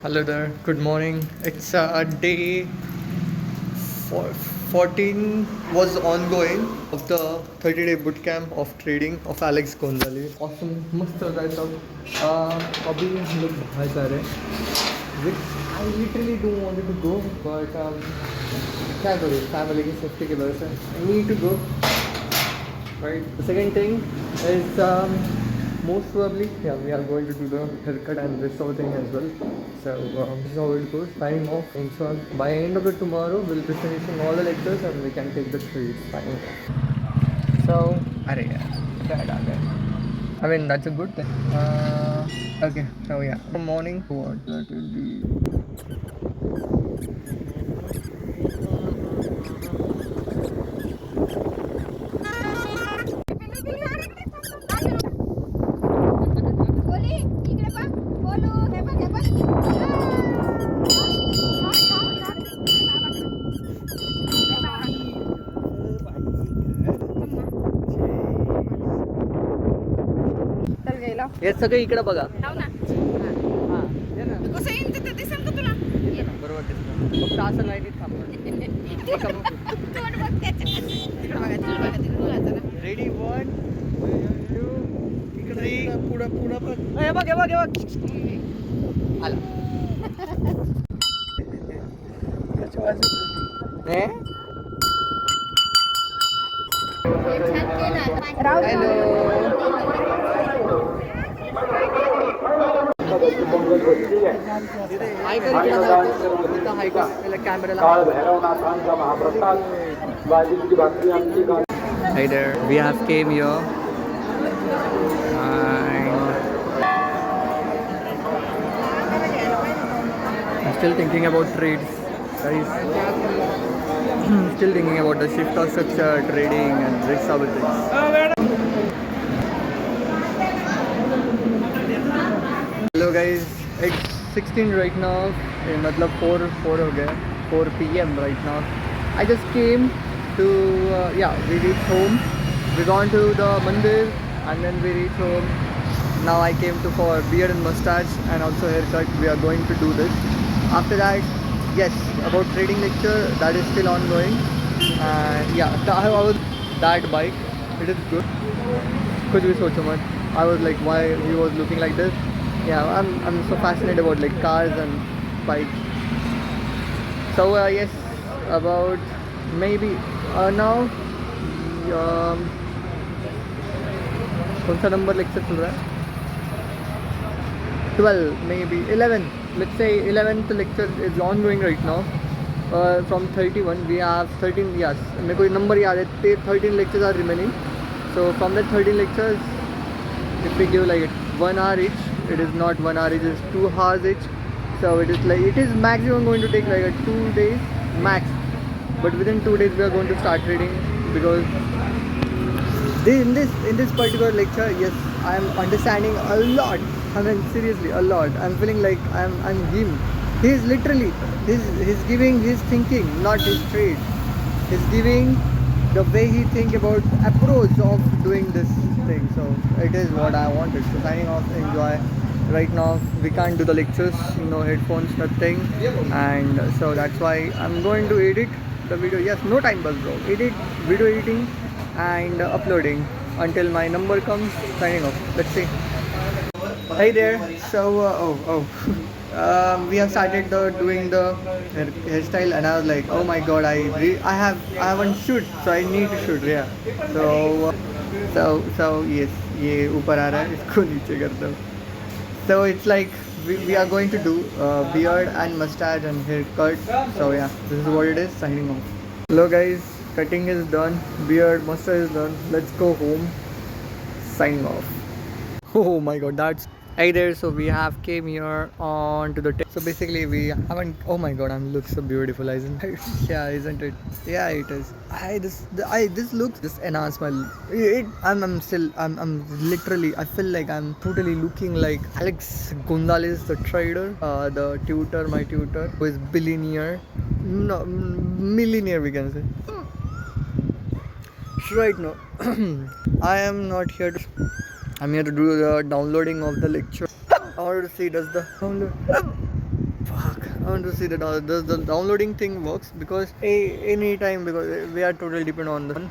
Hello there, good morning. It's day 14 was ongoing of the 30-day bootcamp of trading of Alex Gonzalez. Awesome, मस्त चल रहा है सब. अभी हम लोग बाहर जा रहे हैं, which I literally don't wanted to go, but क्या करूँ, family की safety की वजह से I need to go. Right. The second thing is most probably, yeah, we are going to do the haircut and this sort of thing as well. So this is how it goes. Signing off. Inshallah, by end of it tomorrow, we'll be finishing all the lectures and we can take the trades. Signing off. So, अरे यार, dad आ गए. I mean that's a good thing. Okay. So yeah, morning. What that will be. बोली इकडे पहा बोलू हे बघ चल गेला हे सगळं इकडे बघा. लाव ना हां, ये ना. कसं येईन तिथे दिसेल का तुला ये ना, बरोबर दिसतं. फक्त असं लाईनीत थांबा. तोंड बघ त्याच्यात तिकडे बघा तिकडे बघा चला रेडी 1 2 3 पुढं पण हे बघ आला. हे हाय कर इथं हाय का त्याला कॅमेराला. Hi there, we have came here and I'm still thinking about trades, guys. Still thinking about the shift of structure, trading and risk arbitrage. Hello guys, it's 16 right now. मतलब 4 हो गया, 4 p.m. right now. I just came to we reached home. We gone to the mandir and then we reached home. Now I came to for beard and mustache and also haircut. We are going to do this. After that, yes, about trading lecture that is still ongoing. And yeah, I was that bike. It is good. कुछ भी सोचो मत. I was like, why he was looking like this? Yeah, I'm so fascinated about like cars and bikes. So yes, about maybe now कौन सा number lecture चल रहा है? 12 maybe 11. Let's say 11th lecture is ongoing right now. From 31 we have 13. Yes, मेरे को number याद है. 13 lectures are remaining. So from that 13 lectures, if we give like 1 hour each, it is not 1 hour, it is 2 hours each. So it is maximum going to take like 2 days max. But within 2 days we are going to start trading because in this particular lecture, yes, I am understanding a lot. I mean seriously a lot. I'm feeling like I'm him. He's literally he's giving his thinking, not his trade. He's giving the way he think about approach of doing this thing. So it is what I wanted. So signing off, enjoy. Right now we can't do the lectures, no headphones, nothing, and so that's why I'm going to edit the video. Yes, no time bus bro. Edit, video editing and uploading until my number comes. Signing off. Let's see. Hey there. So we have started doing the hairstyle and I was like, oh my god, I haven't shoot, so I need to shoot. Yeah. So yes, ये ऊपर आ रहा है, इसको नीचे करता हूँ. So it's like we are going to do beard and mustache and haircut. So yeah, this is what it is. Signing off. Hello guys, cutting is done, beard, mustache is done. Let's go home. Signing off. Oh my god, that's hey there. So we have came here on to the so basically we haven't. Oh my god, I'm look so beautiful, isn't it? Yeah, isn't it? Yeah, it is. This looks just enhance my. I'm literally. I feel like I'm totally looking like Alex Gonzalez, the trader, the tutor, my tutor, who is billionaire, no, millionaire we can say. Right now, I am not here to. I'm here to do the downloading of the lecture. I want to see does the download. want to see that does the downloading thing works, because any time, because we are totally dependent on the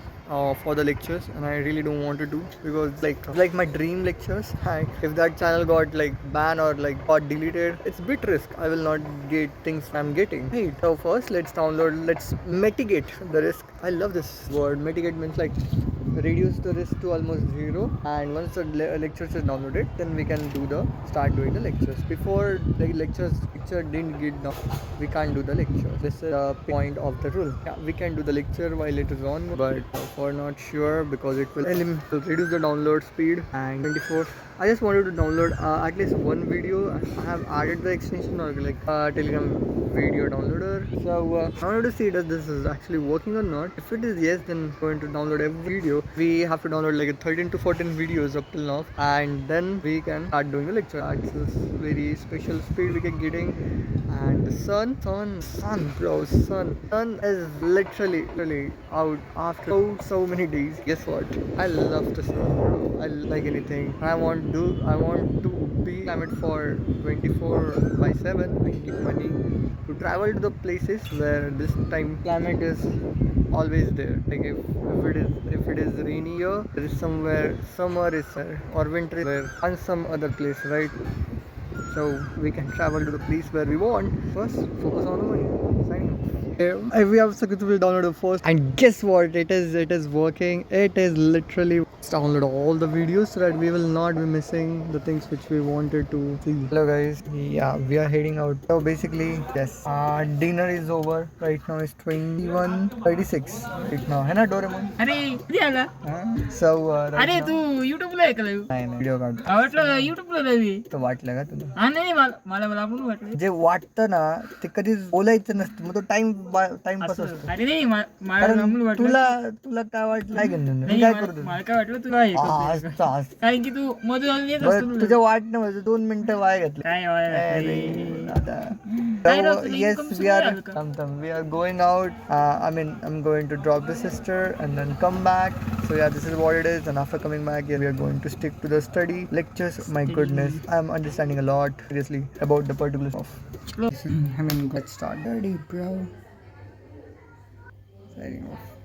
for the lectures, and I really don't want to do, because like my dream lectures, if that channel got like banned or like got deleted, it's a bit risk. I will not get things I'm getting. Right. So first let's mitigate the risk. I love this word. Mitigate means like reduce the risk to almost zero, and once the lectures is downloaded, then we can start doing the lectures. Before the lecture didn't get down, we can't do the lecture. This is the point of the rule. Yeah, we can do the lecture while it is on, but for not sure, because it will reduce the download speed. And 24, I just wanted to download at least one video. I have added the extension or like Telegram video downloader. So I wanted to see that this is actually working or not. If it is yes, then I'm going to download every video. We have to download like 13 to 14 videos up till now, and then we can start doing the lecture. It's a very special speed we can getting. And the sun is literally out after so many days. Guess what? I love the sun, bro. I like anything. I want to be climate for 24/7. I need money to travel to the places where this time climate is always there. Like if it is rainy year, there is somewhere summer is there, or winter is there, and some other place, right? So we can travel to the place where we want. First, focus on the money. Signing off. We have successfully downloaded the first, and guess what? It is working. It is literally download all the videos so that we will not be missing the things which we wanted to see. Hello guys. Yeah, we are heading out. So basically, yes, dinner is over. Right now it's 21:36. Right now, है ना Doraemon? अरे किती आला So right अरे now, तू युट्यूबला आहे का live? नाही व्हिडिओ काढतो. वाटलं युट्यूबला लाईव्ह आहे. तर वाटलं का तुला? हा नाही मला मला मला पण वाटलं जे वाटतं ना ते कधीच बोलायचं नसतं, मग तो टाइमपास असतो. अरे नाही मला कारण पण वाटलं तुला काय वाटलं काय घेणं देणं? मी नाही, काय मला करतो? मला काय वाटलं तुला हे करतोय. असं. कारण की तू मधून येत बरं, असतो तुझ्या वाटणं म्हणजे 2 मिनिटं वाया घातले. काय अरे दादा. काय So राव, तुला yes, income we are सुरू आहे का? we are going out. I'm going to drop the sister and then come back. So yeah, this is what it is. And after coming back here, we are going to stick to the study lectures. My goodness, I'm understanding a lot seriously about the particulars of. Let's start. Dirty bro. Signing off.